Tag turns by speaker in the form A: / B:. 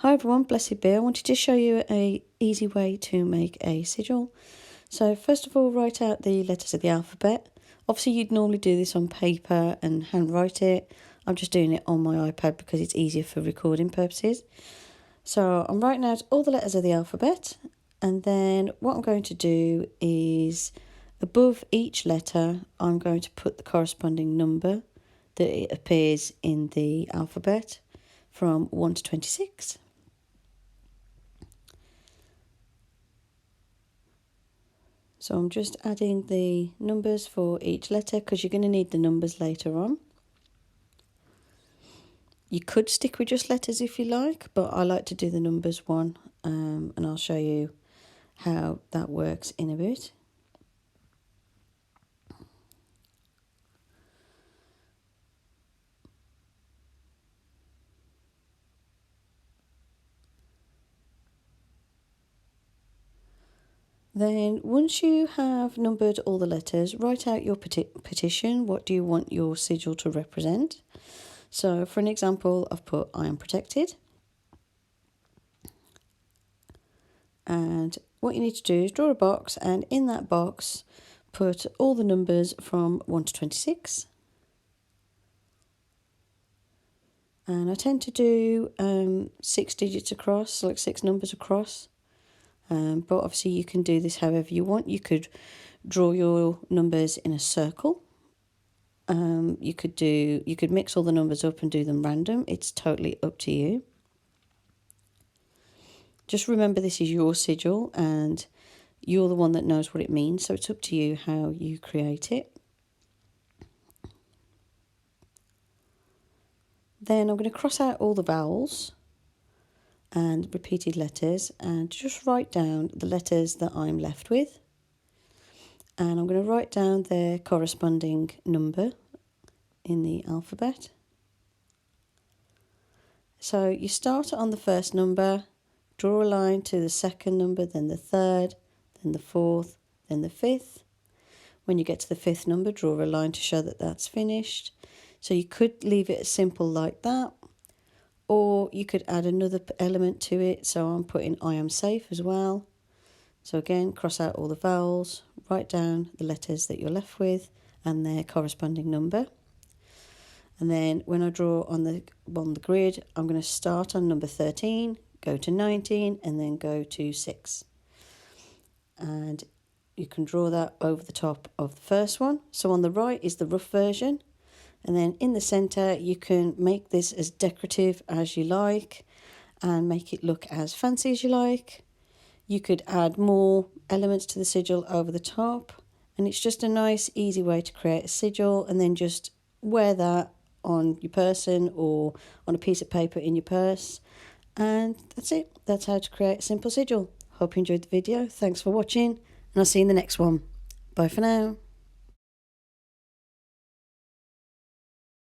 A: Hi everyone, Blessed Be. I wanted to show you an easy way to make a sigil. So first of all, write out the letters of the alphabet. Obviously you'd normally do this on paper and handwrite it. I'm just doing it on my iPad because it's easier for recording purposes. So I'm writing out all the letters of the alphabet, and then what I'm going to do is above each letter I'm going to put the corresponding number that it appears in the alphabet from 1 to 26. So I'm just adding the numbers for each letter because you're going to need the numbers later on. You could stick with just letters if you like, but I like to do the numbers one, and I'll show you how that works in a bit. Then once you have numbered all the letters, write out your petition. What do you want your sigil to represent? So for an example, I've put I am protected. And what you need to do is draw a box, and in that box put all the numbers from 1 to 26. And I tend to do 6 digits across, like 6 numbers across. But obviously you can do this however you want. You could draw your numbers in a circle. You could mix all the numbers up and do them random. It's totally up to you. Just remember this is your sigil and you're the one that knows what it means, so it's up to you how you create it. Then I'm going to cross out all the vowels and repeated letters and just write down the letters that I'm left with. And I'm going to write down their corresponding number in the alphabet. So you start on the first number, draw a line to the second number, then the third, then the fourth, then the fifth. When you get to the fifth number, draw a line to show that that's finished. So you could leave it simple like that, or you could add another element to it. So I'm putting I am safe as well. So again, cross out all the vowels, write down the letters that you're left with and their corresponding number. And then when I draw on the grid, I'm going to start on number 13, go to 19, and then go to 6. And you can draw that over the top of the first one. So on the right is the rough version. And then in the centre, you can make this as decorative as you like and make it look as fancy as you like. You could add more elements to the sigil over the top. And it's just a nice, easy way to create a sigil and then just wear that on your person or on a piece of paper in your purse. And that's it. That's how to create a simple sigil. Hope you enjoyed the video. Thanks for watching, and I'll see you in the next one. Bye for now.